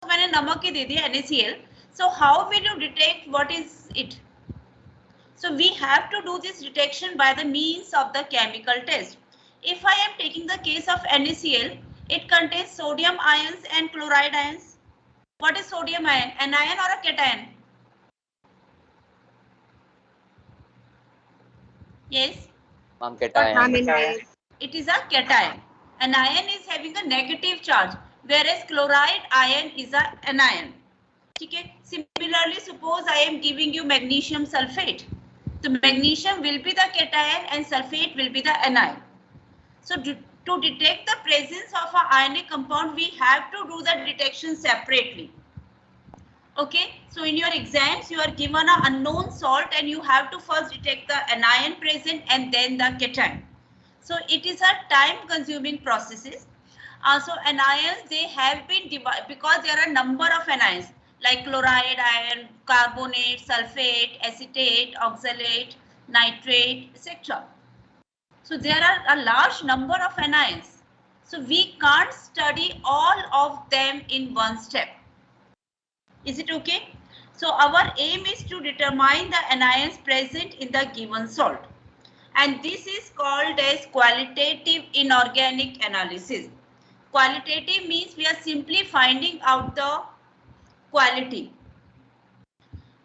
मैंने नमक ही दे दिया NaCl. So how will you detect what is it? So we have to do this detection by the means of the chemical test. If I am taking the case of NaCl, it contains sodium ions and chloride ions. What is sodium ion? Anion or a cation? Yes. cation. It is a cation. Anion is having a negative charge, whereas chloride ion is a anion. Okay. Similarly, suppose I am giving you magnesium sulfate. So magnesium will be the cation and sulfate will be the anion. So to detect the presence of an ionic compound, we have to do the detection separately. Okay, so in your exams, you are given an unknown salt and you have to first detect the anion present and then the cation. So it is a time consuming processes. So anions, they have been divided because there are a number of anions like chloride ion, carbonate, sulfate, acetate, oxalate, nitrate, etc. So there are a large number of anions. So we can't study all of them in one step. Is it okay? So our aim is to determine the anions present in the given salt. And this is called as qualitative inorganic analysis. Qualitative means we are simply finding out the quality.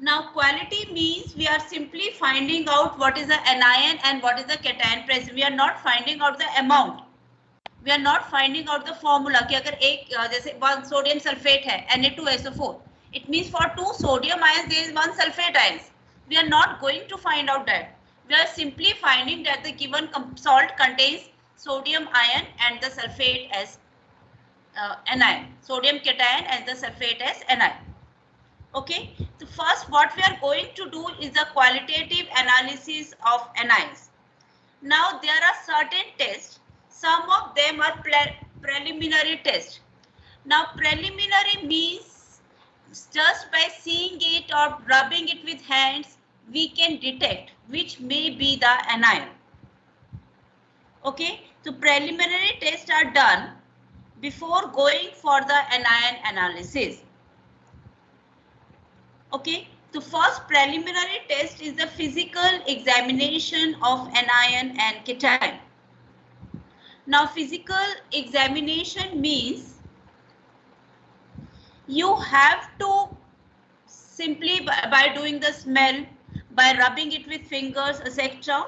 Now quality means we are simply finding out what is the anion and what is the cation present. We are not finding out the amount. We are not finding out the formula कि अगर एक जैसे one sodium sulfate है Na2SO4, it means for 2 sodium ions there is 1 sulfate ions. We are not going to find out that. We are simply finding that the given salt contains sodium ion and the sulfate as anion, sodium cation and the sulfate as anion. Okay, so first what we are going to do is the qualitative analysis of anions. Now there are certain tests. Some of them are preliminary tests. Now preliminary means just by seeing it or rubbing it with hands, we can detect which may be the anion. Okay, so preliminary tests are done before going for the anion analysis. Okay, so first preliminary test is the physical examination of anion and cation. Now physical examination means you have to simply by doing the smell, by rubbing it with fingers, etc.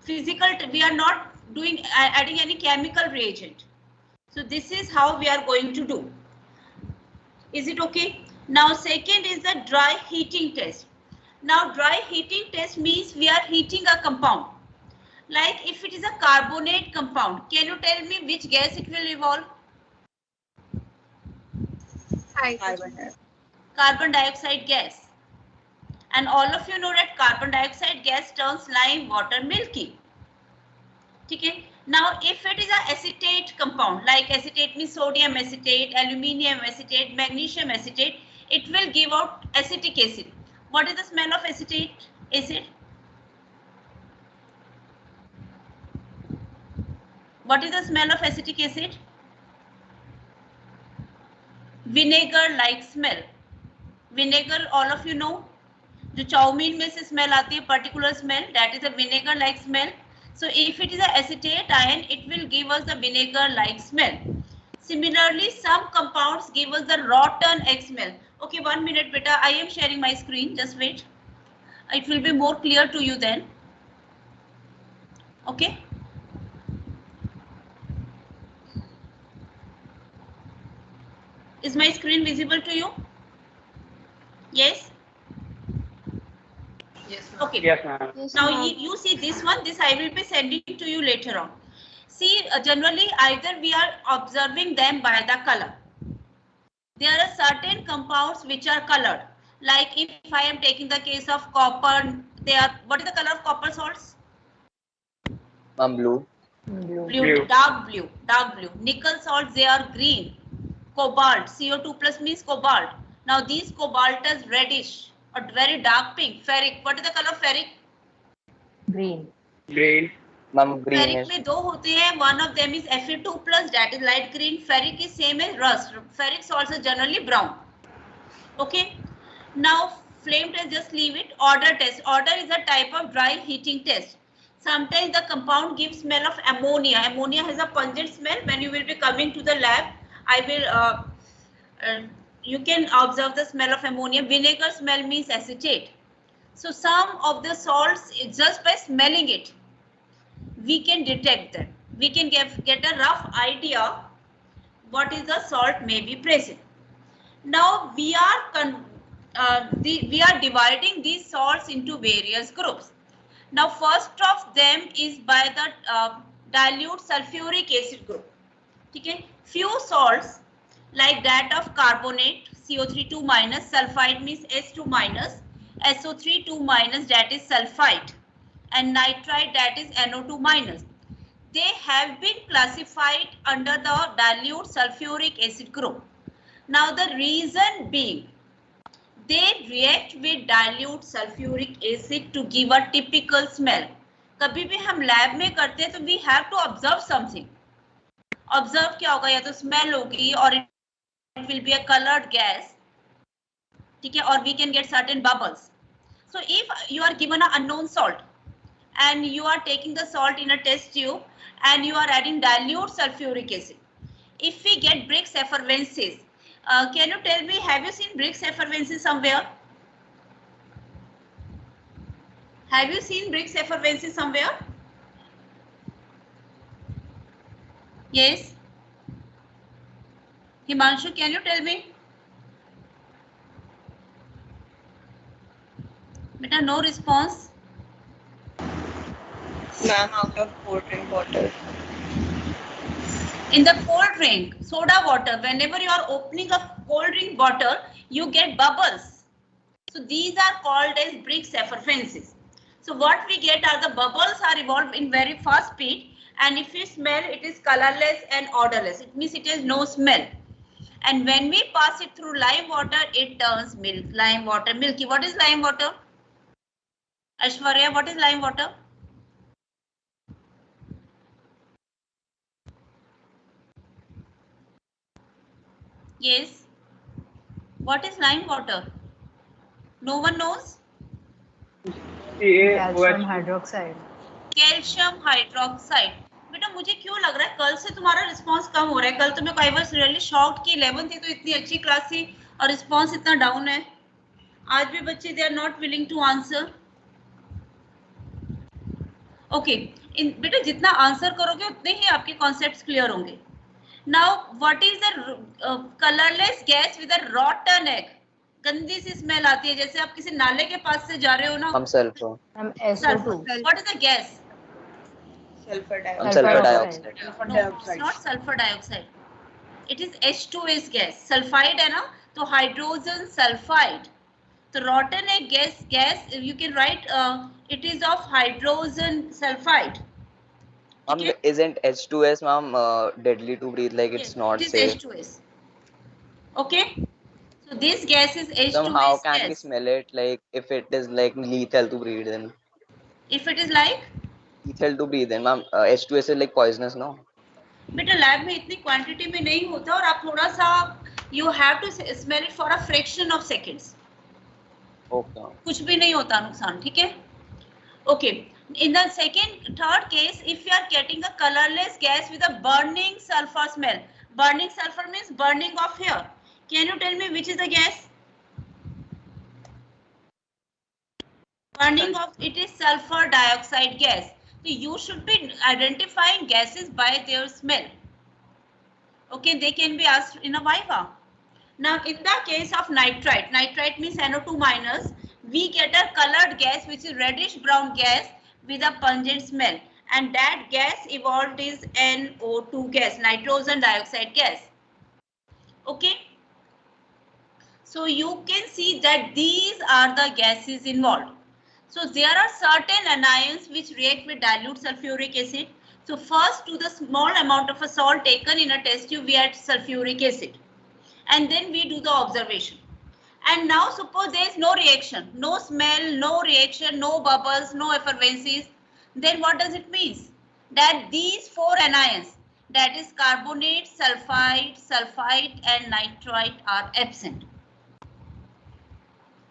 Physical, we are not doing adding any chemical reagent. So this is how we are going to do. Is it okay? Now second is the dry heating test. Now dry heating test means we are heating a compound. Like if it is a carbonate compound, can you tell me which gas it will evolve? Carbon dioxide gas. And all of you know that carbon dioxide gas turns lime water milky. Okay. Now if it is an acetate compound, like acetate means sodium acetate, aluminium acetate, magnesium acetate, it will give out acetic acid. What is the smell of acetate acid? What is the smell of acetic acid? Vinegar like smell. Vinegar, all of you know, जो chowmein में से smell आती है, particular smell, that is a vinegar like smell. So if it is a acetate ion, it will give us the vinegar like smell. Similarly, some compounds give us the rotten egg smell. Okay, 1 minute beta, I am sharing my screen, just wait. It will be more clear to you then. Okay. Is my screen visible to you? Yes? Yes, Okay. Yes, ma'am. Now you see this one, this I will be sending to you later on. See, generally either we are observing them by the color. There are certain compounds which are colored. Like if I am taking the case of copper, they are, what is the color of copper salts? Blue. Blue, dark blue, dark blue. Nickel salts, they are green. Cobalt, CO2 plus means cobalt. Now these cobalt is reddish or very dark pink. Ferric, what is the color of ferric? Green. Green. Ma'am ferric greenish. में दो होते हैं, one of them is Fe2 plus, that is light green. Ferric is same as rust. Ferric salts are generally brown. Okay. Now flame test, just leave it. Odor test. Odor is a type of dry heating test. Sometimes the compound gives smell of ammonia. Ammonia has a pungent smell. When you will be coming to the lab, I will you can observe the smell of ammonia. Vinegar smell means acetate. So some of the salts, just by smelling it, we can detect them. We can get a rough idea what is the salt may be present. Now we are dividing these salts into various groups. Now first of them is by the dilute sulfuric acid group. Okay, few salts like that of carbonate CO3 minus, sulfide means S2 minus, SO3 2 minus, that is sulfide, and nitrite, that is NO2 minus. They have been classified under the dilute sulfuric acid group. Now the reason being, they react with dilute sulfuric acid to give a typical smell. कभी भी हम lab में करते हैं तो we have to observe something. Observe क्या होगा, या तो smell होगी और it will be a colored gas, ठीक है, or we can get certain bubbles. So if you are given an unknown salt and you are taking the salt in a test tube and you are adding dilute sulfuric acid, if we get Brix effervescens, can you tell me, have you seen Brix effervescens somewhere? Have you seen Brix effervescens somewhere? Yes. Himanshu, can you tell me? Beta, no response. Ma'am, out of cold drink bottle. In the cold drink, soda water, whenever you are opening a cold drink bottle, you get bubbles. So these are called as Brix effervescens. So what we get are the bubbles are evolved in very fast speed, and if you smell, it is colorless and odorless. It means it has no smell. And when we pass it through lime water, it turns milk. Lime water, milky. What is lime water? Aishwarya, what is lime water? Yes. What is lime water? No one knows? Calcium hydroxide. Calcium hydroxide. बेटा मुझे क्यों लग रहा है कल से तुम्हारा response कम हो रहा है. कल तो मैं आई वाज रियली शॉक्ड कि 11th थी तो इतनी अच्छी क्लास थी और रिस्पांस इतना डाउन है. आज भी बच्चे they are not willing to answer. Okay, बेटा जितना आंसर करोगे उतने ही आपके कॉन्सेप्ट्स क्लियर होंगे. Now what is the colourless gas with a rotten egg? गंदी सी स्मेल आती है, जैसे आप किसी नाले के पास से जा रहे हो ना. हम सल्फर. हम SO2. What is the gas? Sulfur हम dioxide. Sulphur dioxide. No, it's not sulfur dioxide. It is H2S gas. Sulfide है ना, तो hydrogen sulfide. तो rotten egg gas you can write it is of hydrogen sulfide. Isn't H2S, ma'am, deadly to breathe? Like it's Yes, not it is safe. H2S. Okay. So this gas is H2S So how can we gas. smell it? Like if it is like lethal to breathe in. If it is like, Lethal to breathe in, ma'am. H2S is like poisonous, no? बेटा lab में इतनी quantity में नहीं होता और आप थोड़ा सा you have to smell it for a fraction of seconds. Okay. कुछ भी नहीं होता नुकसान, ठीक है. Okay, in the third case, if you are getting a colorless gas with a burning sulfur smell, burning sulfur means burning of hair. Can you tell me which is the gas? Burning of, it is sulfur dioxide gas. So you should be identifying gases by their smell. Okay, they can be asked in a viva. Now in the case of nitrite, nitrite means NO2 minus, we get a colored gas which is reddish brown gas with a pungent smell, and that gas evolved is NO2 gas, nitrogen dioxide gas. Okay, so you can see that these are the gases involved. So there are certain anions which react with dilute sulfuric acid. So first, to the small amount of a salt taken in a test tube, we add sulfuric acid, and then we do the observation. And now suppose there is no reaction, no smell, no reaction, no bubbles, no effervescence. Then what does it mean? that these four anions, that is carbonate, sulfite and nitrite are absent.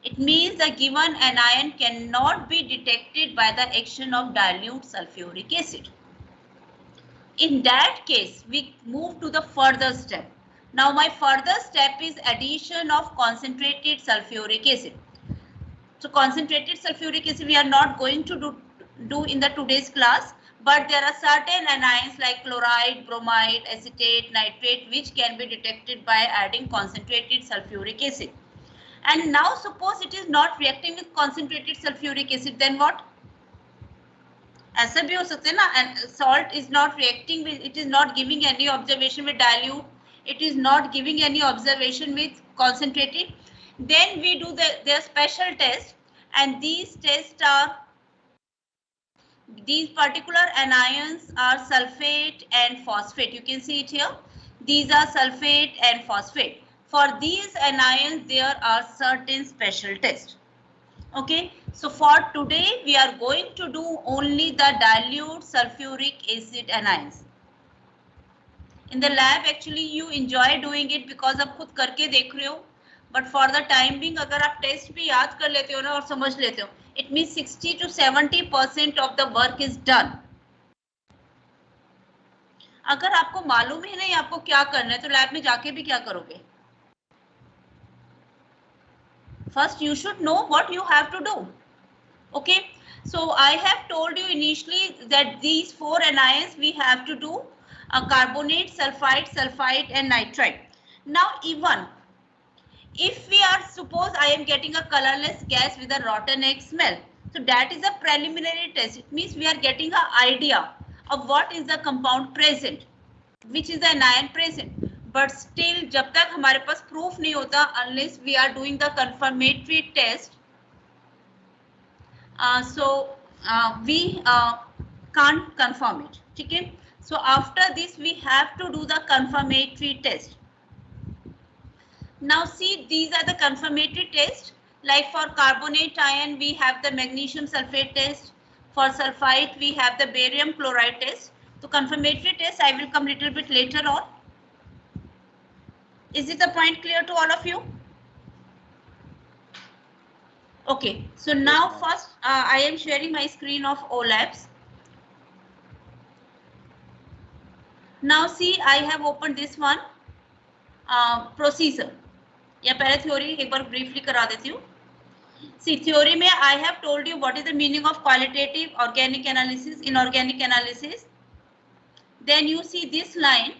It means the given anion cannot be detected by the action of dilute sulfuric acid. In that case, we move to the further step. Now my further step is addition of concentrated sulfuric acid. So concentrated sulfuric acid we are not going to do in the today's class, but there are certain anions like chloride, bromide, acetate, nitrate which can be detected by adding concentrated sulfuric acid. And now suppose it is not reacting with concentrated sulfuric acid, then what? ऐसा भी हो सकता है ना, and salt is not reacting with, it is not giving any observation with dilute, it is not giving any observation with concentrated. Then we do their special test, and these tests are, these particular anions are sulfate and phosphate. You can see it here. These are sulfate and phosphate. For these anions, there are certain special tests. Okay, so for today, we are going to do only the dilute sulfuric acid anions. In the lab, actually, you enjoy doing it because आप खुद करके देख रहे हो. But for the time being, अगर आप test भी याद कर लेते हो ना और समझ लेते हो, it means 60 to 70% of the work is done. अगर आपको मालूम ही नहीं आपको क्या करना है, तो लैब में जाके भी क्या करोगे? First, you should know what you have to do. Okay, so I have told you initially that these four anions we have to do carbonate, sulfite and nitrite. Now even if we are, suppose I am getting a colorless gas with a rotten egg smell, so that is a preliminary test. It means we are getting an idea of what is the compound present, which is the anion present. But still, जब तक हमारे पास proof नहीं होता, unless we are doing the confirmatory test, we can't confirm it. Okay? So after this, we have to do the confirmatory test. Now see, these are the confirmatory tests. Like for carbonate ion, we have the magnesium sulfate test. For sulfite, we have the barium chloride test. So confirmatory test, I will come little bit later on. Is it the point clear to all of you? Okay, so now first I am sharing my screen of OLabs. Now see, I have opened this one procedure. या पहले theory एक बार briefly करा देती हूँ. See, theory में I have told you what is the meaning of qualitative organic analysis, inorganic analysis. Then you see this line,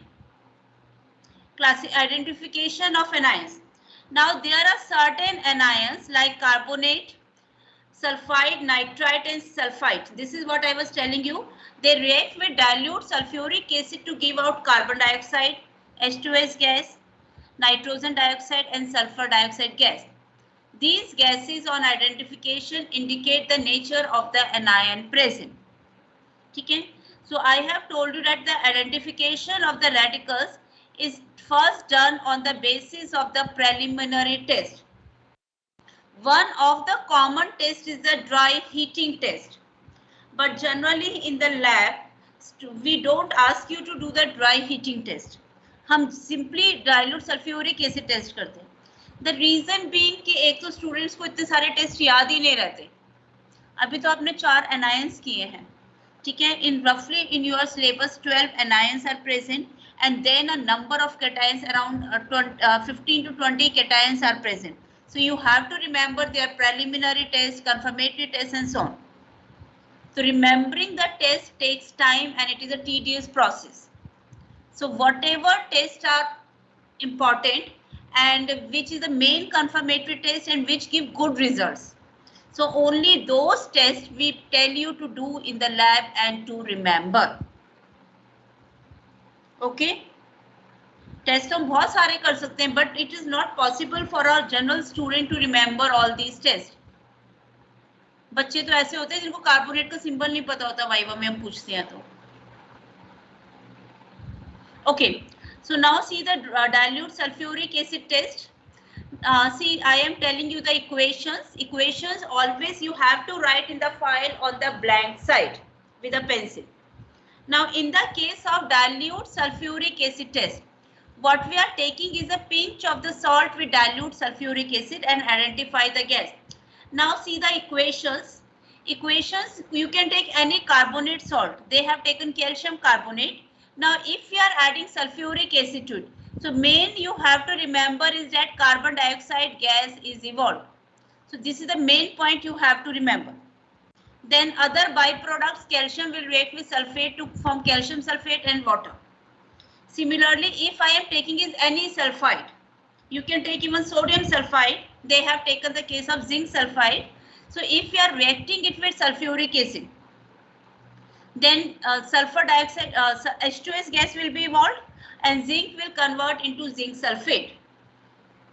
identification of anions. Now there are certain anions like carbonate, sulfide, nitrite and sulfite. This is what I was telling you. They react with dilute sulfuric acid to give out carbon dioxide, H2S gas, nitrogen dioxide and sulfur dioxide gas. These gases on identification indicate the nature of the anion present. Okay? So I have told you that the identification of the radicals is first done on the basis of the preliminary test. One of the common tests is the dry heating test. But generally in the lab, we don't ask you to do the dry heating test. हम simply dilute sulfuric acid test करते हैं. The reason being कि एक तो students को इतने सारे test याद ही नहीं रहते. अभी तो आपने 4 anions किए हैं, ठीक है? In roughly in your syllabus 12 anions are present, and then a number of cations around 15 to 20 cations are present. So you have to remember their preliminary test, confirmatory test, and so on. So remembering the test takes time and it is a tedious process. So whatever tests are important and which is the main confirmatory test and which give good results. So only those tests we tell you to do in the lab and to remember. Okay? Test हम बहुत सारे कर सकते हैं, but it is not possible for a general student to remember all these tests. बच्चे तो ऐसे होते हैं जिनको कार्बोनेट का सिंबल नहीं पता होता, वाइवा में हम पूछते हैं तो. Okay, so now see the dilute sulfuric acid test. See, I am telling you the equations. Equations always you have to write in the file on the blank side with a pencil. Now, in the case of dilute sulfuric acid test, what we are taking is a pinch of the salt with dilute sulfuric acid and identify the gas. Now, see the equations. Equations, you can take any carbonate salt. They have taken calcium carbonate. Now, if you are adding sulfuric acid to it, so main you have to remember is that carbon dioxide gas is evolved. So this is the main point you have to remember. Then other byproducts, calcium will react with sulfate to form calcium sulfate and water. Similarly, if I am taking is any sulfide, you can take even sodium sulfide. They have taken the case of zinc sulfide. So if you are reacting it with sulfuric acid, then sulfur dioxide, H2S gas will be evolved and zinc will convert into zinc sulfate.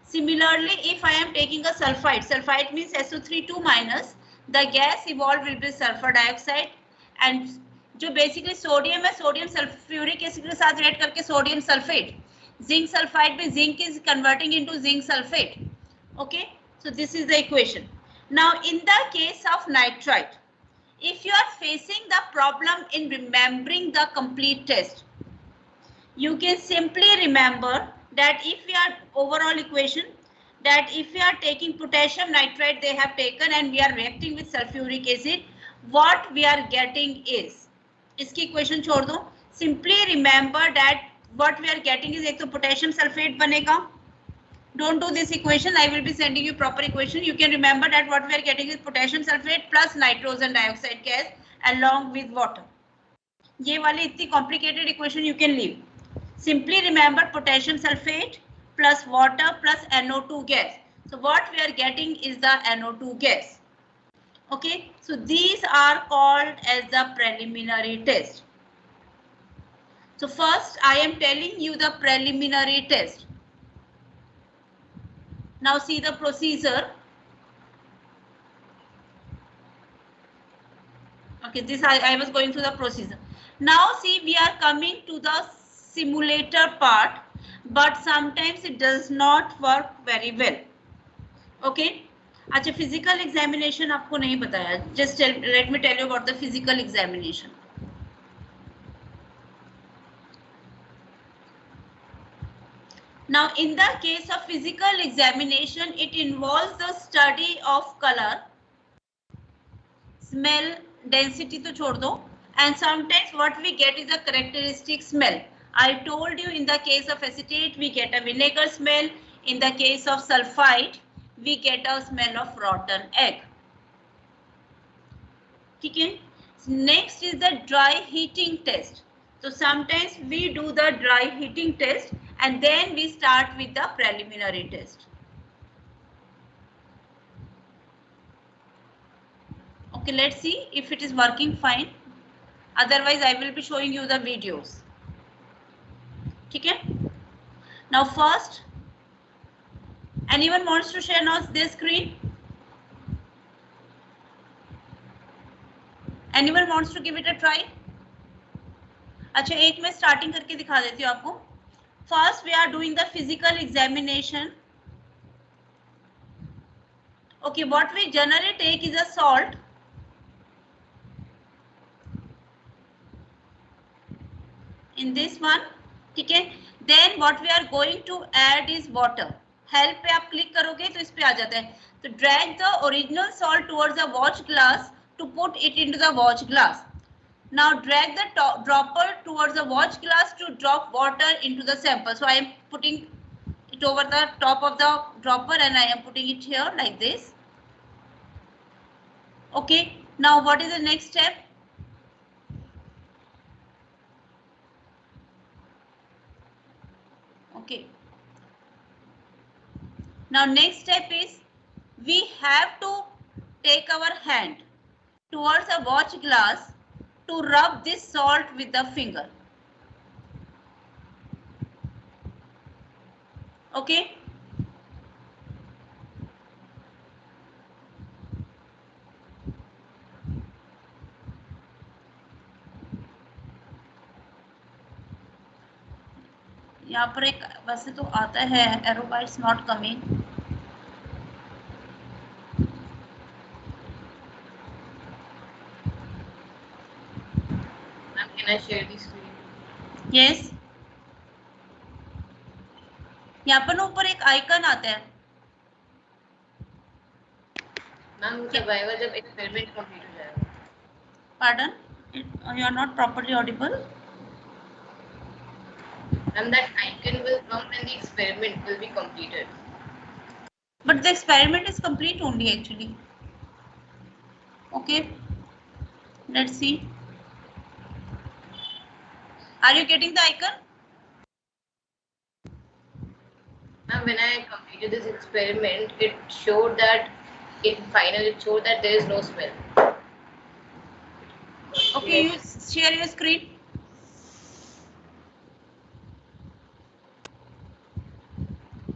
Similarly, if I am taking a sulfide, sulfide means SO3 2 minus, the gas evolved will be sulfur dioxide and जो basically sodium है, sodium sulfuric acid के साथ react करके sodium sulfate. Zinc sulfide में zinc is converting into zinc sulfate. Okay, so this is the equation. Now, in the case of nitrite, if you are facing the problem in remembering the complete test, you can simply remember that if we are overall equation, that if we are taking potassium nitrite they have taken and we are reacting with sulfuric acid, what we are getting is, इसकी equation छोड़ दो, simply remember that what we are getting is एक तो potassium sulfate बनेगा. Don't do this equation, I will be sending you proper equation. You can remember that what we are getting is potassium sulfate plus nitrogen dioxide gas along with water. ये वाली इतनी complicated equation you can leave. Simply remember potassium sulfate plus water plus NO2 gas. So what we are getting is the NO2 gas. Okay, so these are called as the preliminary test. So first I am telling you the preliminary test. Now see the procedure. Okay, this I was going through the procedure. Now see, we are coming to the simulator part, but sometimes it does not work very well. Okay. अच्छा, physical examination आपको नहीं बताया. Just let me tell you about the physical examination. Now, in the case of physical examination, it involves the study of color, smell, density तो छोड़ दो, and sometimes what we get is a characteristic smell. I told you in the case of acetate we get a vinegar smell. In the case of sulfide we get a smell of rotten egg. ठीक है. Next is the dry heating test. So sometimes we do the dry heating test and then we start with the preliminary test. Okay, let's see if it is working fine. Otherwise, I will be showing you the videos. Okay. Now, first, anyone wants to share now their screen? Anyone wants to give it a try? अच्छा, एक मैं starting करके दिखा देती हूँ आपको. First, we are doing the physical examination. Okay, what we generally take is a salt. In this one, ठीक है. Then what we are going to add is water. Help पे आप click करोगे तो इस पे आ जाता है. तो drag the original salt towards the watch glass to put it into the watch glass. Now drag the dropper towards the watch glass to drop water into the sample. So I am putting it over the top of the dropper and I am putting it here like this. Okay. Now what is the next step? Okay. Now next step is we have to take our hand towards a watch glass to rub this salt with the finger. Okay. यहाँ पर एक वैसे तो आता है arrow bar is not coming. Can I share the screen. Yes. यहाँ पर ना ऊपर एक आइकन आता है. मैम जब आएगा जब एक्सपेरिमेंट कंप्लीट हो जाएगा. Pardon? You are not properly audible. And that icon will come when the experiment will be completed. But the experiment is complete only actually. Okay. Let's see. Are you getting the icon? And when I completed this experiment, it showed that it showed that there is no smell. Okay, you share your screen.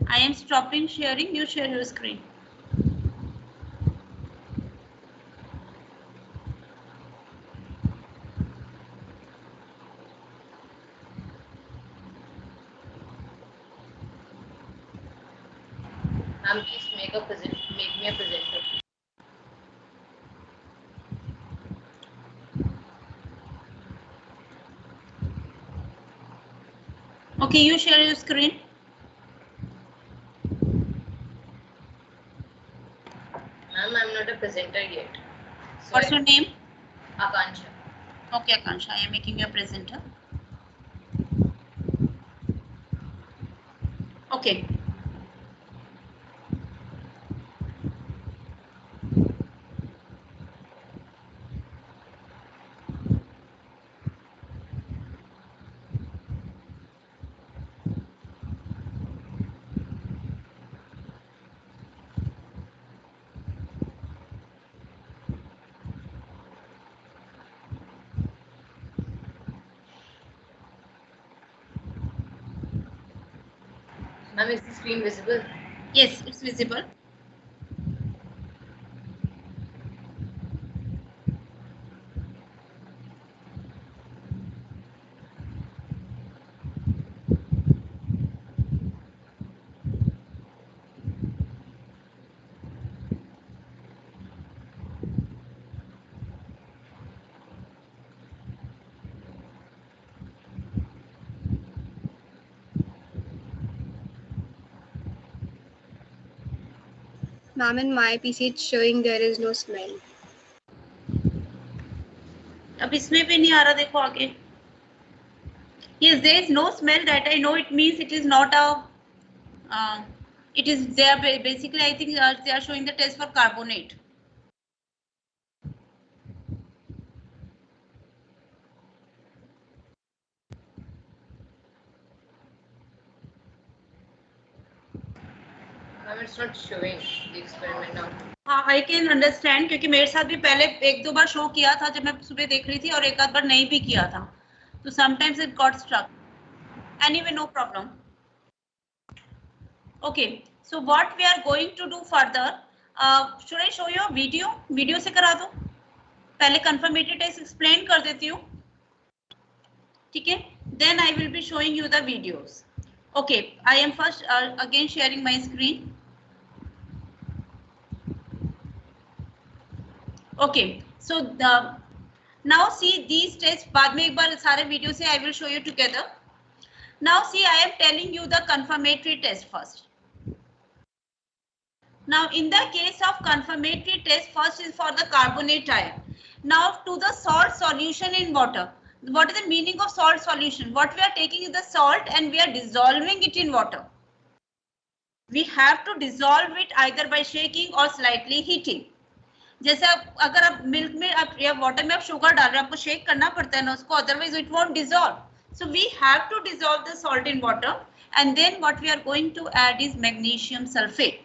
I am stopping sharing. You share your screen. Please make me a presenter. Okay, you share your screen. Ma'am, I'm not a presenter yet. So What's your name? Akansha. Okay, Akansha, I am making you a presenter. Okay. Ma'am, is the screen visible? Yes, it's visible. Ma'am, in my PC it's showing there is no smell. अब इसमें भी नहीं आ रहा, देखो आगे. Yes, there is no smell. That I know. It means it is not a. It is there. Basically, I think they are showing the test for carbonate. Ma'am, it's not showing the experiment now. हाँ, I can understand क्योंकि मेरे साथ भी पहले एक दो बार show किया था जब मैं सुबह देख रही थी और एक आध बार नहीं भी किया था. तो sometimes it got stuck. Anyway, no problem. Okay, so what we are going to do further? Should I show you a video? Video से करा दो. पहले confirmatory test explain कर देती हूँ. ठीक है? Then I will be showing you the videos. Okay, I am first again sharing my screen. Okay, so now see these tests. बाद में एक बार सारे वीडियो से I will show you together. Now see, I am telling you the confirmatory test first. Now in the case of confirmatory test, first is for the carbonate ion. Now to the salt solution in water. What is the meaning of salt solution? What we are taking is the salt and we are dissolving it in water. We have to dissolve it either by shaking or slightly heating. जैसे अगर आप milk में आप या water में आप sugar डाल रहे हैं, आपको शेक करना पड़ता है ना उसको, otherwise it won't dissolve. So we have to dissolve the salt in water, and then what we are going to add is magnesium sulfate.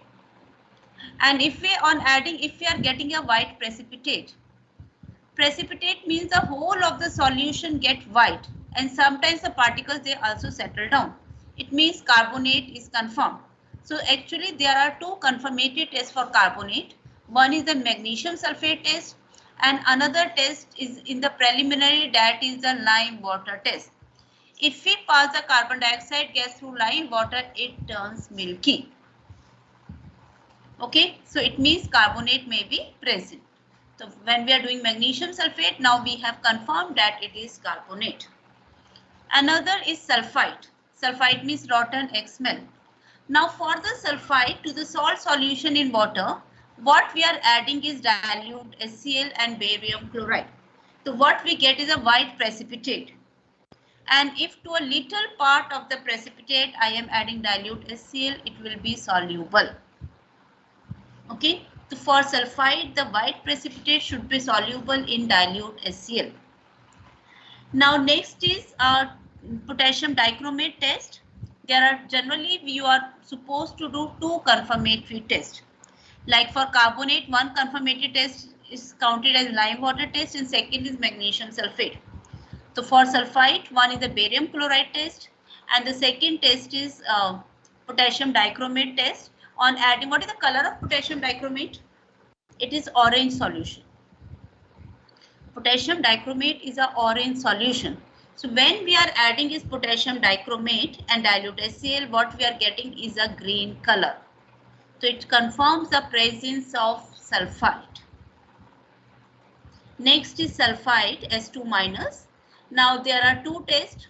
And if we are getting a white precipitate. Precipitate means the whole of the solution get white, and sometimes the particles they also settle down. It means carbonate is confirmed. So actually there are two confirmatory tests for carbonate. One is the magnesium sulfate test, and another test is in the preliminary, that is the lime water test. If we pass the carbon dioxide gas through lime water, it turns milky. Okay, so it means carbonate may be present. So when we are doing magnesium sulfate, now we have confirmed that it is carbonate. Another is sulfite. Sulfite means rotten egg smell. Now for the sulfite to the salt solution in water, what we are adding is dilute HCl and barium chloride. So what we get is a white precipitate. And if to a little part of the precipitate I am adding dilute HCl, it will be soluble. Okay, so for sulfite, the white precipitate should be soluble in dilute HCl. Now next is potassium dichromate test. There are generally you are supposed to do 2 confirmatory tests. Like for carbonate, 1 confirmatory test is counted as lime water test and second is magnesium sulfate. So for sulfite, 1 is the barium chloride test and the second test is potassium dichromate test on adding. What is the color of potassium dichromate? It is orange solution. Potassium dichromate is an orange solution. So when we are adding is potassium dichromate and dilute HCl, what we are getting is a green color. So it confirms the presence of sulfite. Next is sulfite S2 minus. Now there are 2 tests.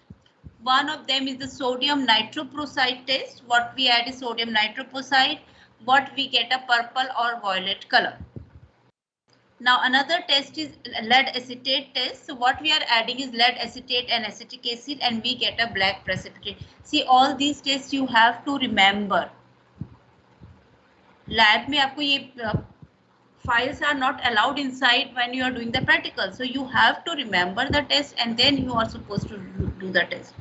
One of them is the sodium nitroprusside test. What we add is sodium nitroprusside. What we get a purple or violet color. Now another test is lead acetate test. So what we are adding is lead acetate and acetic acid and we get a black precipitate. See, all these tests you have to remember. Lab में आपको ये files are not allowed inside when you are doing the practical. So you have to remember the test and then you are supposed to do the test.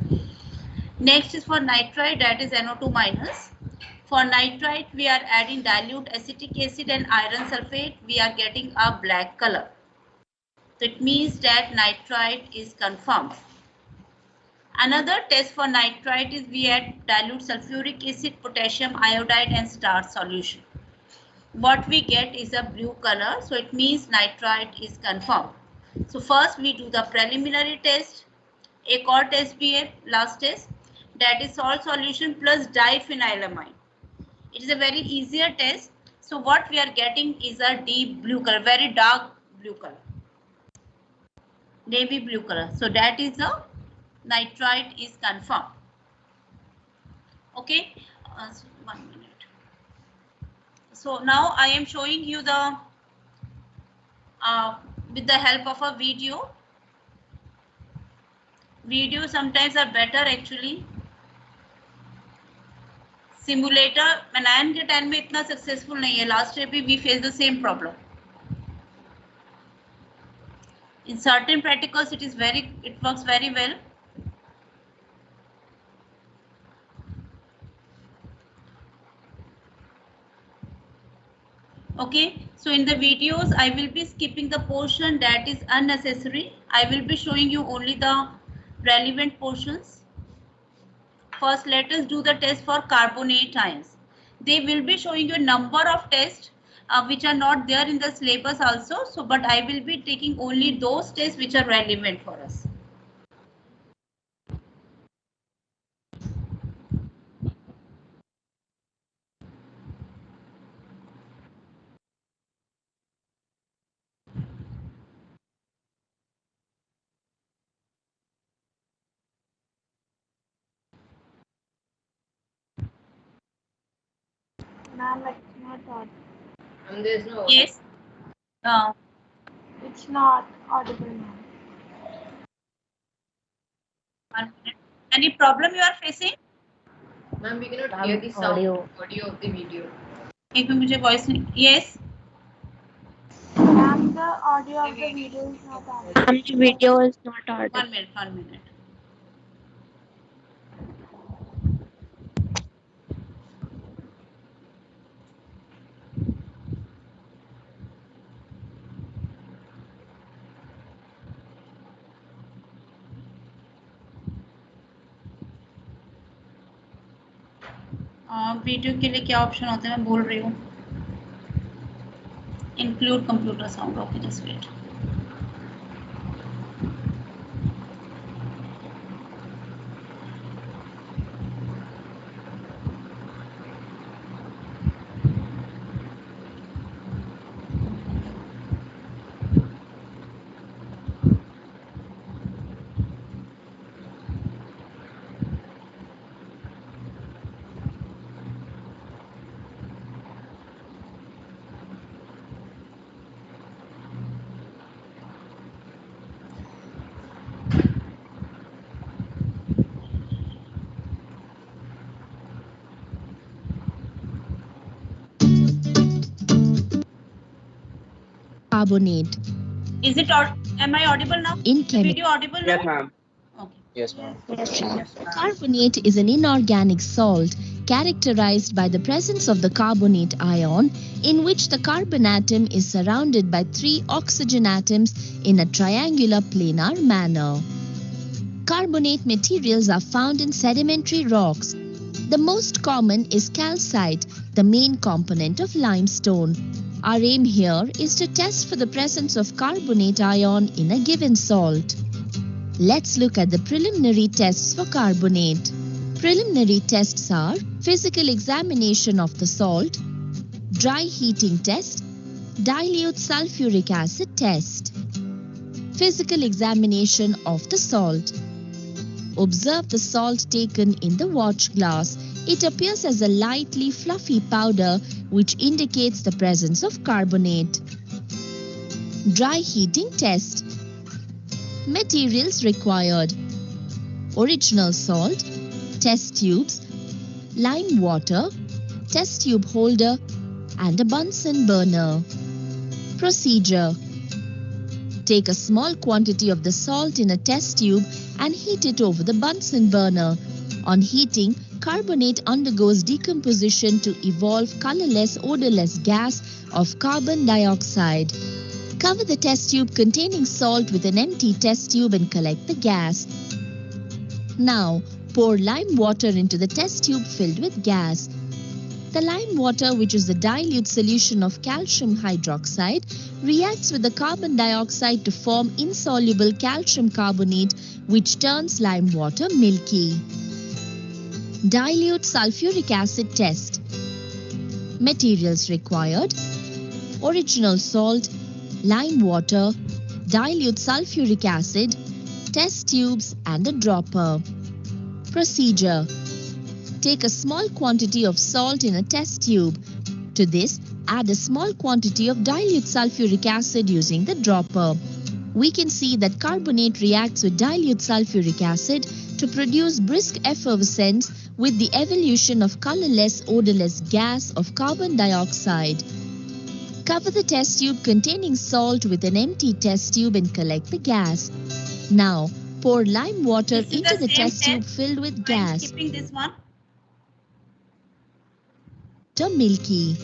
Next is for nitrite, that is NO2 minus. For nitrite, we are adding dilute acetic acid and iron sulfate. We are getting a black color. So it means that nitrite is confirmed. Another test for nitrite is we add dilute sulfuric acid, potassium iodide and starch solution. What we get is a blue color. So it means nitrite is confirmed. So first we do the preliminary test. एक और test भी है, last test, that is salt solution plus diphenylamine. It is a very easier test. So what we are getting is a deep blue color, very dark blue color, navy blue color. So that is a nitrite is confirmed. Okay, 1 minute. So now I am showing you the with the help of a video. Video sometimes are better actually. Simulator anion के time में इतना successful नहीं है. Last year भी we face the same problem. In certain practicals it works very well. Okay, so in the videos I will be skipping the portion that is unnecessary. I will be showing you only the relevant portions. First, let us do the test for carbonate ions. They will be showing you a number of tests which are not there in the syllabus also. So, but I will be taking only those tests which are relevant for us. Ma'am, it's not audible. There's no. Yes. It's not audible, ma'am. 1 minute. Any problem you are facing? Ma'am, we cannot hear the sound audio of the video. एक minute मुझे voice नहीं. Yes. Ma'am, the audio of the video is not audible. The video is not audible. 1 minute. 1 minute. Video के लिए क्या option होते हैं मैं बोल रही हूँ. Include computer sound. Okay, just wait. carbonate. Is it or am I audible now? In The chemical, video audible now? Yes, ma'am. Okay. Yes, ma'am. carbonate is an inorganic salt characterized by the presence of the carbonate ion, in which the carbon atom is surrounded by 3 oxygen atoms in a triangular planar manner. Carbonate materials are found in sedimentary rocks. The most common is calcite, the main component of limestone. Our aim here is to test for the presence of carbonate ion in a given salt. Let's look at the preliminary tests for carbonate. Preliminary tests are physical examination of the salt, dry heating test, dilute sulfuric acid test. Physical examination of the salt. Observe the salt taken in the watch glass. It appears as a lightly fluffy powder which indicates the presence of carbonate. Dry heating test. Materials required: original salt, test tubes, lime water, test tube holder, and a Bunsen burner. Procedure: take a small quantity of the salt in a test tube and heat it over the Bunsen burner. On heating, carbonate undergoes decomposition to evolve colorless, odorless gas of carbon dioxide. Cover the test tube containing salt with an empty test tube and collect the gas. Now, pour lime water into the test tube filled with gas. The lime water, which is a dilute solution of calcium hydroxide, reacts with the carbon dioxide to form insoluble calcium carbonate, which turns lime water milky. Dilute sulfuric acid test. Materials required: original salt, lime water, dilute sulfuric acid, test tubes, and a dropper. Procedure: take a small quantity of salt in a test tube. To this, add a small quantity of dilute sulfuric acid using the dropper. We can see that carbonate reacts with dilute sulfuric acid to produce brisk effervescence with the evolution of colorless, odorless gas of carbon dioxide. Cover the test tube containing salt with an empty test tube and collect the gas. Now, pour lime water This is into the the same test tube test. filled with I'm gas. skipping this one. Milky.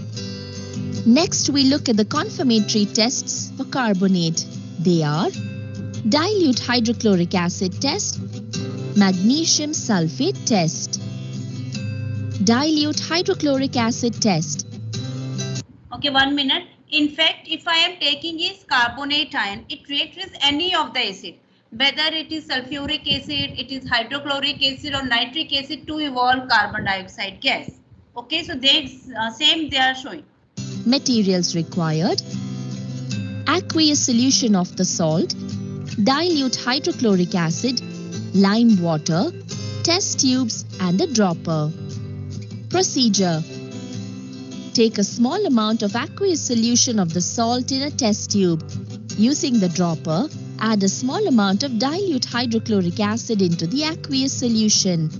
Next, we look at the confirmatory tests for carbonate. They are dilute hydrochloric acid test, magnesium sulfate test. Dilute hydrochloric acid test. Okay, 1 minute. In fact, if I am taking is carbonate ion, it reacts with any of the acid, whether it is sulfuric acid, it is hydrochloric acid or nitric acid, to evolve carbon dioxide gas. Okay, so they same they are showing. Materials required: aqueous solution of the salt, dilute hydrochloric acid, lime water, test tubes, and a dropper. Procedure: take a small amount of aqueous solution of the salt in a test tube. Using the dropper, add a small amount of dilute hydrochloric acid into the aqueous solution.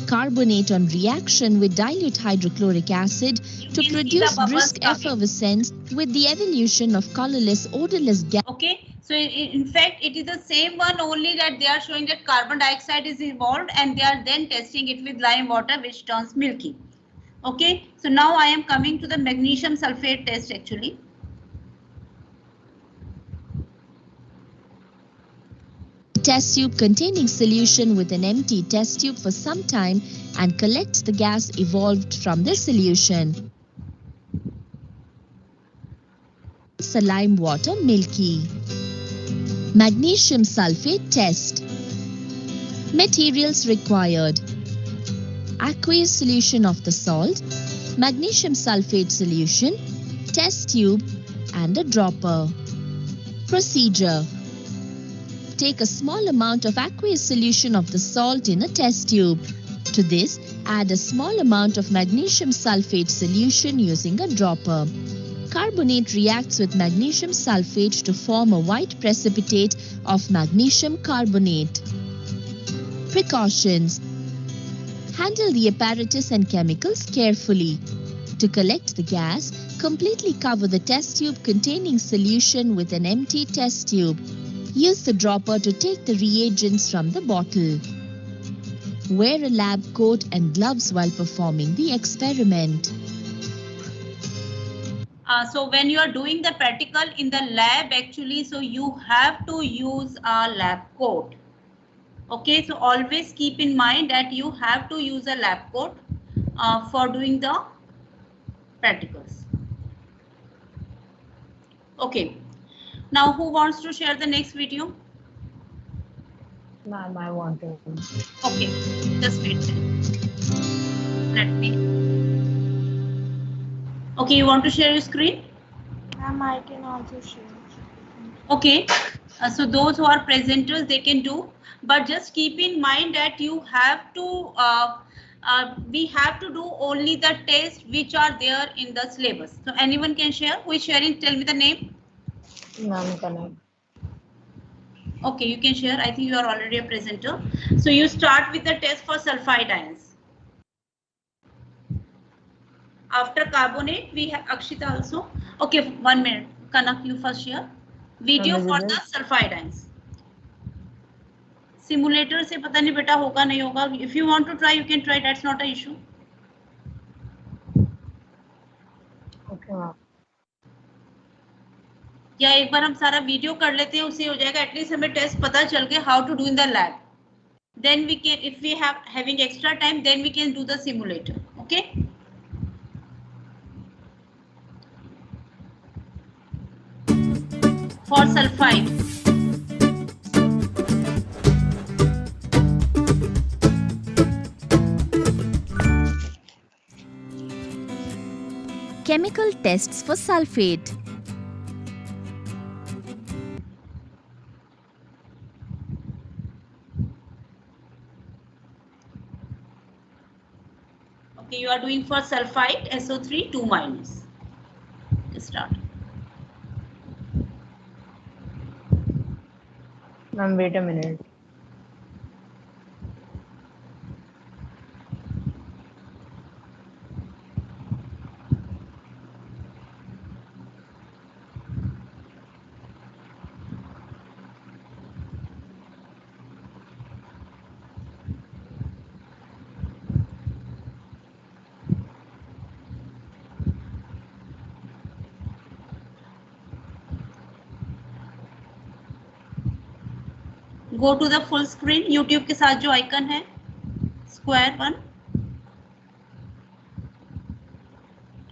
Carbonate on reaction with dilute hydrochloric acid to can see produce the bubbles brisk coming. effervescence with the evolution of colorless, odorless gas. Okay, so in fact, it is the same one, only that they are showing that carbon dioxide is evolved and they are then testing it with lime water, which turns milky. Okay, so now I am coming to the magnesium sulfate test actually. Test tube containing solution with an empty test tube for some time and collects the gas evolved from the solution. The lime water milky. Magnesium sulfate test. Materials required: aqueous solution of the salt, magnesium sulfate solution, test tube, and a dropper. Procedure: take a small amount of aqueous solution of the salt in a test tube. To this, add a small amount of magnesium sulfate solution using a dropper. Carbonate reacts with magnesium sulfate to form a white precipitate of magnesium carbonate. Precautions: handle the apparatus and chemicals carefully. To collect the gas, completely cover the test tube containing solution with an empty test tube. Use the dropper to take the reagents from the bottle. Wear a lab coat and gloves while performing the experiment. So when you are doing the practical in the lab, actually, so you have to use a lab coat. Okay, so always keep in mind that you have to use a lab coat for doing the practicals. Okay, now who wants to share the next video? Ma'am, I want to. Okay, just wait then. Let me. Okay, you want to share your screen? Ma'am, I can also share. Okay, so those who are presenters, they can do, but just keep in mind that you have to, we have to do only the tests which are there in the syllabus. So anyone can share? Who is sharing? Tell me the name. Ma'am, can I? Okay, you can share. I think you are already a presenter. So you start with the test for sulfide ions. After carbonate, we have Akshita also. Okay, 1 minute. Kanak, you first share. Video for the sulfide ions. Simulator से पता नहीं बेटा होगा नहीं होगा. If you want to try, you can try. That's not an issue. Okay, ma'am. या एक बार हम सारा वीडियो कर लेते हैं, उससे हो जाएगा. एटलीस्ट हमें टेस्ट पता चल गया how to do in the lab. Then we can, if we have having extra time, then we can do the simulator. Okay. For sulfide. Chemical tests for sulfate. Okay, you are doing for sulfide SO3 2 minus. Start. Ma'am, wait a minute. Go to the full screen. YouTube के साथ जो icon है, square one.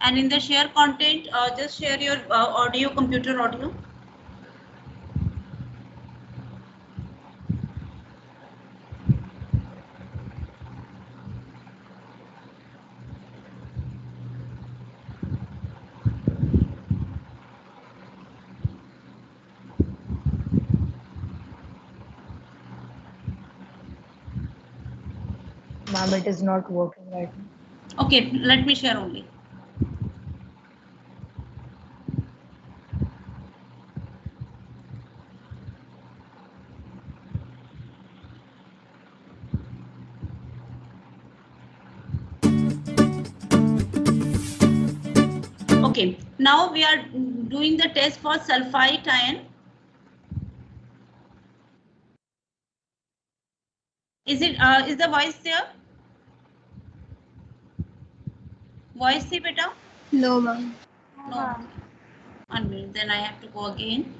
And in the share content, just share your audio, computer audio. Ma'am, it is not working right now. Okay, let me share only. Okay, now we are doing the test for sulfide ion. Is the voice there? Voice थी बेटा? No, ma'am. No. 1 minute, then I have to go again.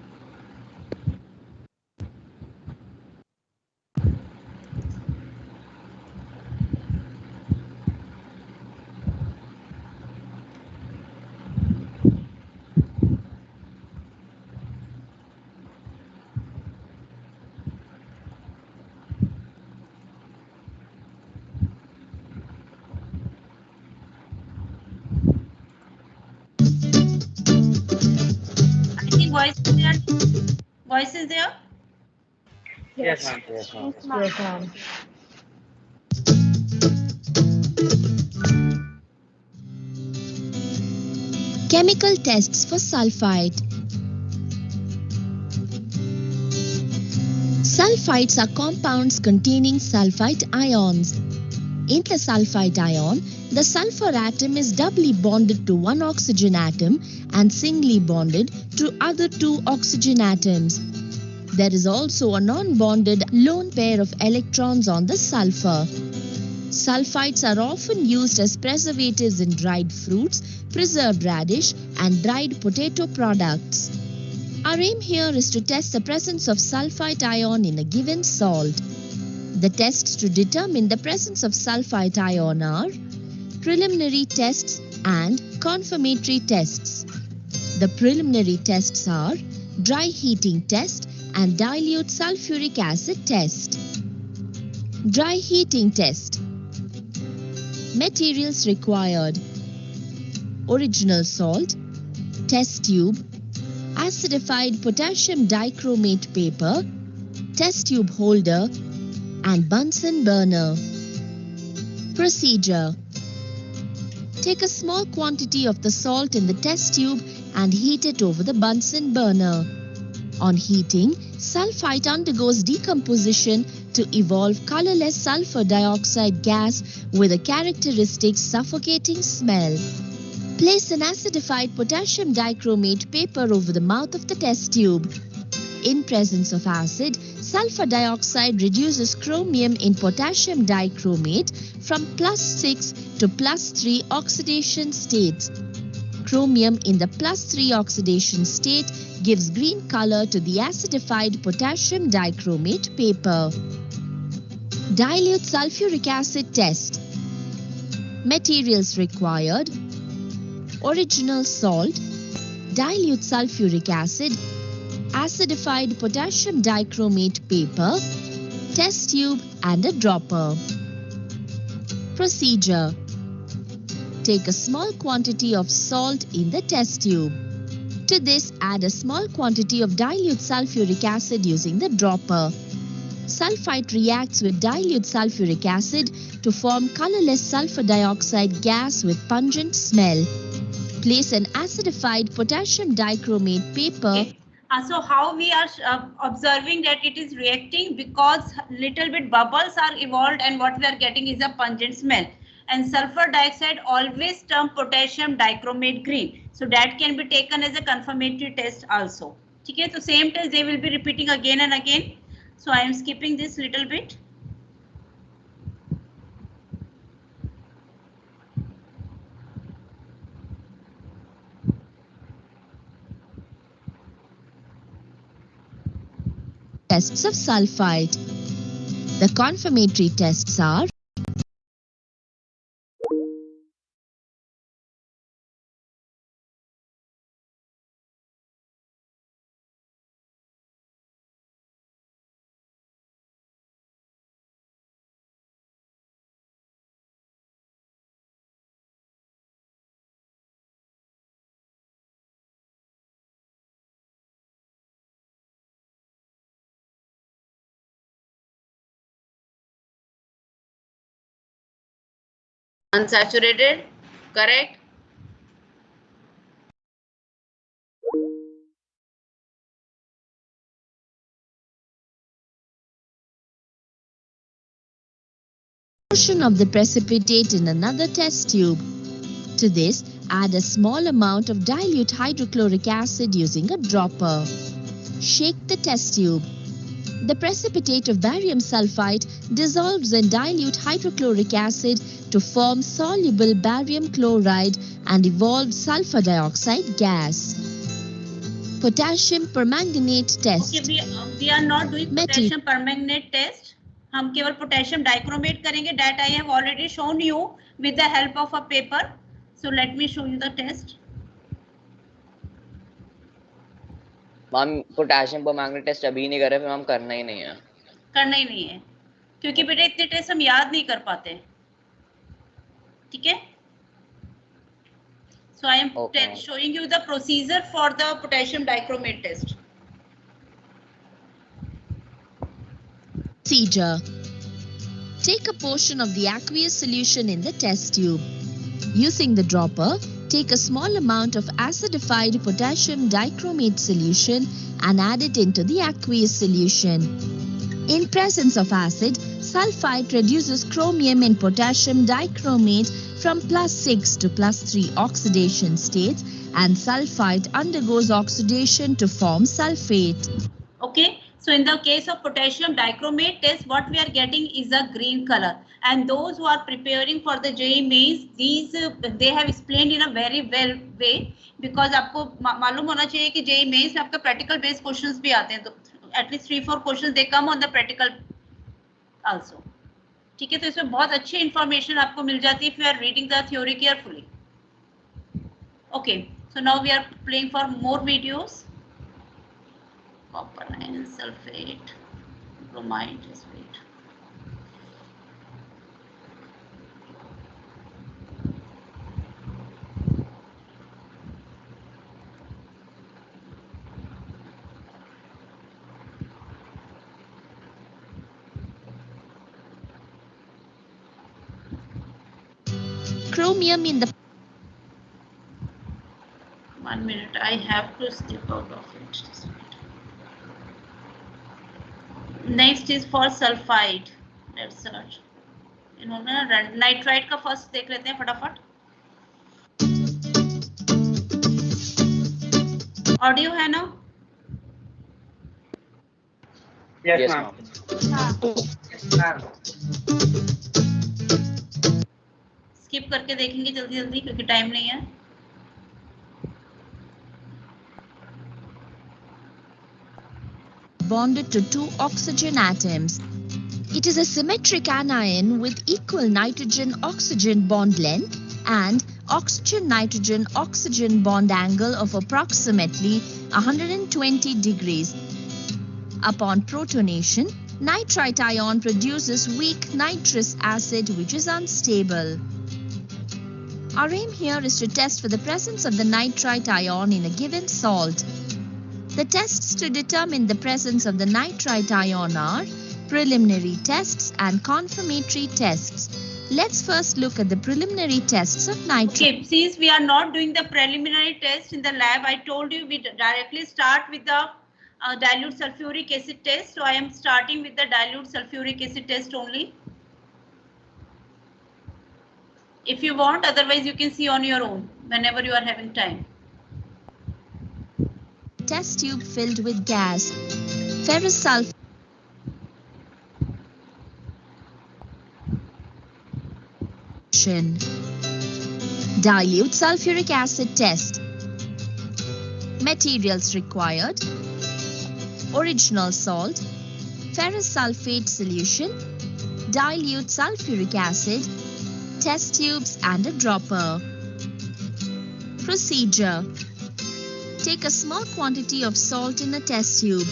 Voice is there? Voice is there? Yes, ma'am. Yes, ma'am. Yes, ma'am. Chemical tests for sulfide. Sulfides are compounds containing sulfite ions. In the sulfite ion, the sulfur atom is doubly bonded to one oxygen atom and singly bonded to other two oxygen atoms. There is also a non-bonded lone pair of electrons on the sulfur. Sulfites are often used as preservatives in dried fruits, preserved radish, and dried potato products. Our aim here is to test the presence of sulfite ion in a given salt. The tests to determine the presence of sulfite ion are preliminary tests and confirmatory tests. The preliminary tests are dry heating test and dilute sulfuric acid test. Dry heating test. Materials required: original salt, test tube, acidified potassium dichromate paper, test tube holder, and Bunsen burner. Procedure: take a small quantity of the salt in the test tube and heat it over the Bunsen burner. On heating, sulfite undergoes decomposition to evolve colorless sulfur dioxide gas with a characteristic suffocating smell. Place an acidified potassium dichromate paper over the mouth of the test tube. In presence of acid, sulfur dioxide reduces chromium in potassium dichromate from +6 to +3 oxidation states. Chromium in the +3 oxidation state gives green color to the acidified potassium dichromate paper. Dilute sulfuric acid test. Materials required: original salt, dilute sulfuric acid, acidified potassium dichromate paper, test tube, and a dropper. Procedure: take a small quantity of salt in the test tube. To this, add a small quantity of dilute sulfuric acid using the dropper. Sulfite reacts with dilute sulfuric acid to form colorless sulfur dioxide gas with pungent smell. Place an acidified potassium dichromate paper. Okay. So how we are observing that it is reacting, because little bit bubbles are evolved and what we are getting is a pungent smell. And sulfur dioxide always turn potassium dichromate green. So that can be taken as a confirmatory test also. Okay, so same test they will be repeating again and again. So I am skipping this little bit. Tests of sulfite. The confirmatory tests are Unsaturated, correct? portion of the precipitate in another test tube. To this, add a small amount of dilute hydrochloric acid using a dropper. Shake the test tube. The precipitate of barium sulfite dissolves in dilute hydrochloric acid to form soluble barium chloride and evolve sulfur dioxide gas. Potassium permanganate test. Okay, we are not doing potassium permanganate test. हम केवल potassium dichromate करेंगे. That I have already shown you with the help of a paper. So let me show you the test. Ma'am potassium permanganate test अभी नहीं कर रहे, फिर ma'am करना ही नहीं है. करना ही नहीं है क्योंकि बेटा इतने टेस्ट हम याद नहीं कर पाते. ठीक है. So I am showing you the procedure for the potassium dichromate test. Procedure. Take a portion of the aqueous solution in the test tube. Using the dropper, take a small amount of acidified potassium dichromate solution and add it into the aqueous solution. In presence of acid, sulfite reduces chromium in potassium dichromate from +6 to +3 oxidation states, and sulfite undergoes oxidation to form sulfate. Okay, so in the case of potassium dichromate test, what we are getting is a green color. And those who are preparing for the JEE mains, these they have explained in a very well way, because आपको मालूम होना चाहिए कि JEE mains में आपका practical based questions भी आते हैं, तो at least 3-4 questions they come on the practical also. ठीक है, तो इसमें बहुत अच्छी information आपको मिल जाती है if you are reading the theory carefully. Okay, so now we are playing for more videos. Copper iron sulfate, bromide sulfate. Chromium in the 1 minute, I have to step out of it. Next is for sulfide. Let's search. इन्होंने nitrite का first देख लेते हैं फटाफट. Audio है ना? Yes, ma'am. Skip करके देखेंगे जल्दी जल्दी क्योंकि टाइम नहीं है. bonded to 2 oxygen atoms. It is a symmetric anion with equal nitrogen-oxygen bond length and oxygen-nitrogen-oxygen bond angle of approximately 120 degrees. Upon protonation, nitrite ion produces weak nitrous acid which is unstable. Our aim here is to test for the presence of the nitrite ion in a given salt. The tests to determine the presence of the nitrite ion are preliminary tests and confirmatory tests. Let's first look at the preliminary tests of nitrite. Okay, since we are not doing the preliminary test in the lab, I told you we directly start with the dilute sulfuric acid test. So I am starting with the dilute sulfuric acid test only. If you want, otherwise you can see on your own whenever you are having time. Test tube filled with gas. Ferrous sulfate. Dilute sulfuric acid test. Materials required: original salt, ferrous sulfate solution, dilute sulfuric acid, test tubes and a dropper. Procedure: take a small quantity of salt in a test tube.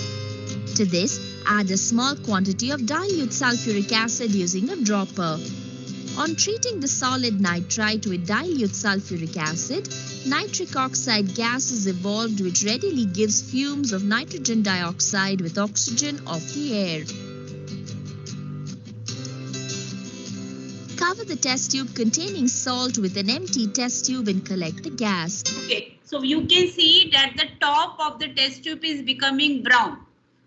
To this, add a small quantity of dilute sulfuric acid using a dropper. On treating the solid nitrite with dilute sulfuric acid, nitric oxide gas is evolved which readily gives fumes of nitrogen dioxide with oxygen of the air. Cover the test tube containing salt with an empty test tube and collect the gas. Okay, so you can see that the top of the test tube is becoming brown.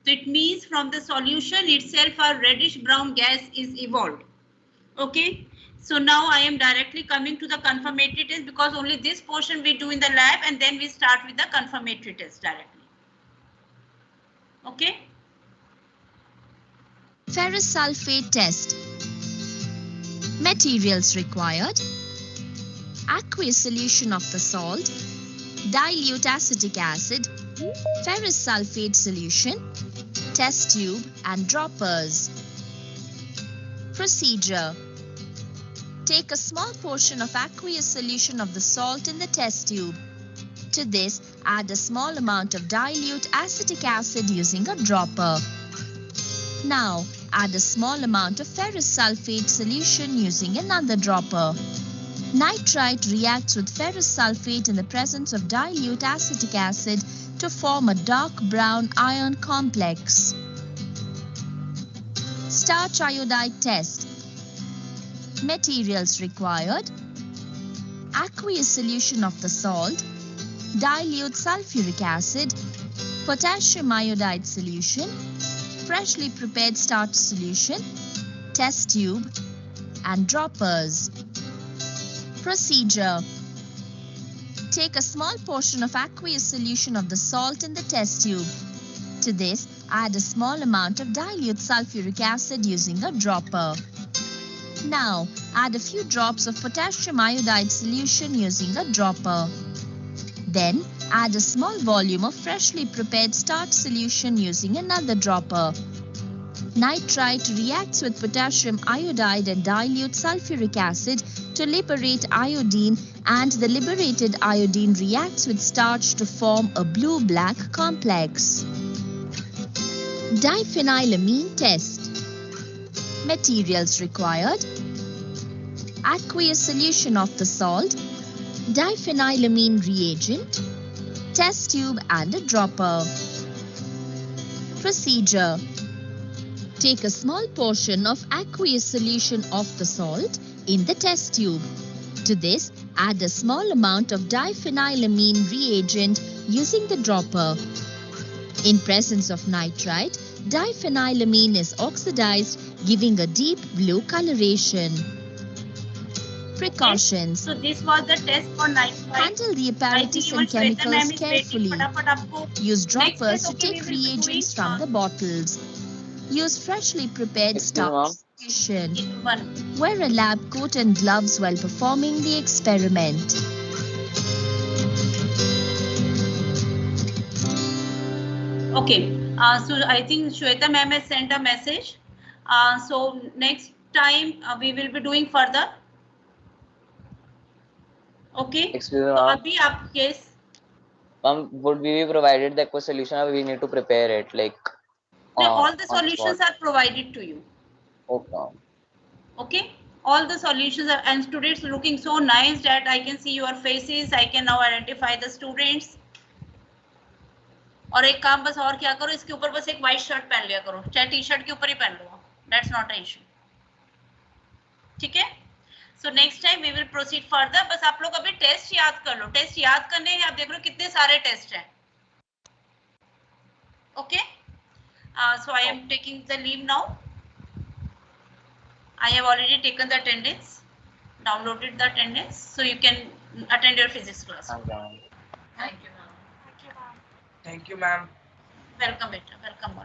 So it means from the solution itself a reddish brown gas is evolved. Okay, so now I am directly coming to the confirmatory test because only this portion we do in the lab and then we start with the confirmatory test directly. Okay. Ferrous sulfate test. Materials required: aqueous solution of the salt, dilute acetic acid, ferrous sulfate solution, test tube and droppers. Procedure: take a small portion of aqueous solution of the salt in the test tube. To this, add a small amount of dilute acetic acid using a dropper. Now, add a small amount of ferrous sulfate solution using another dropper. Nitrite reacts with ferrous sulfate in the presence of dilute acetic acid to form a dark brown ion complex. Starch iodide test. Materials required: aqueous solution of the salt, dilute sulfuric acid, potassium iodide solution, freshly prepared starch solution, test tube, and droppers. Procedure. Take a small portion of aqueous solution of the salt in the test tube. To this, add a small amount of dilute sulfuric acid using a dropper. Now, add a few drops of potassium iodide solution using a dropper. Then, add a small volume of freshly prepared starch solution using another dropper. Nitrite reacts with potassium iodide and dilute sulfuric acid to liberate iodine, and the liberated iodine reacts with starch to form a blue-black complex. Diphenylamine test. Materials required: aqueous solution of the salt, diphenylamine reagent, test tube and a dropper. Procedure. Take a small portion of aqueous solution of the salt in the test tube. To this, add a small amount of diphenylamine reagent using the dropper. In presence of nitrite, diphenylamine is oxidized, giving a deep blue coloration. Precautions. So this was the test for nitrite. Handle the apparatus and chemicals carefully. Use droppers to take reagents from the bottles. Use freshly prepared starch solution. Wear a lab coat and gloves while performing the experiment. Okay, so I think Shweta ma'am has sent a message. So next time we will be doing further. Okay. Excuse me, So ma'am. abhi aap, yes. Ma'am, would we be provided the aqueous solution or we need to prepare it like? No, all the on solutions spot? are provided to you. Okay. Okay. All the solutions are, and students looking so nice that I can see your faces. I can now identify the students. और एक काम बस और क्या करो, इसके ऊपर बस एक व्हाइट शर्ट पहन लिया करो, चाहे टी शर्ट के ऊपर ही पहन लो, दैट्स नॉट अ इशू. ठीक है. So next time we will proceed further. बस आप लोग अभी टेस्ट याद कर लो. टेस्ट याद करने हैं, आप देख लो कितने सारे टेस्ट हैं. Okay. So I am taking the leave now. I have already taken the attendance, downloaded the attendance, so you can attend your physics class. Thank you, ma'am. Thank you, ma'am. Thank you, ma'am. Thank you, ma'am. Welcome, beta. Welcome.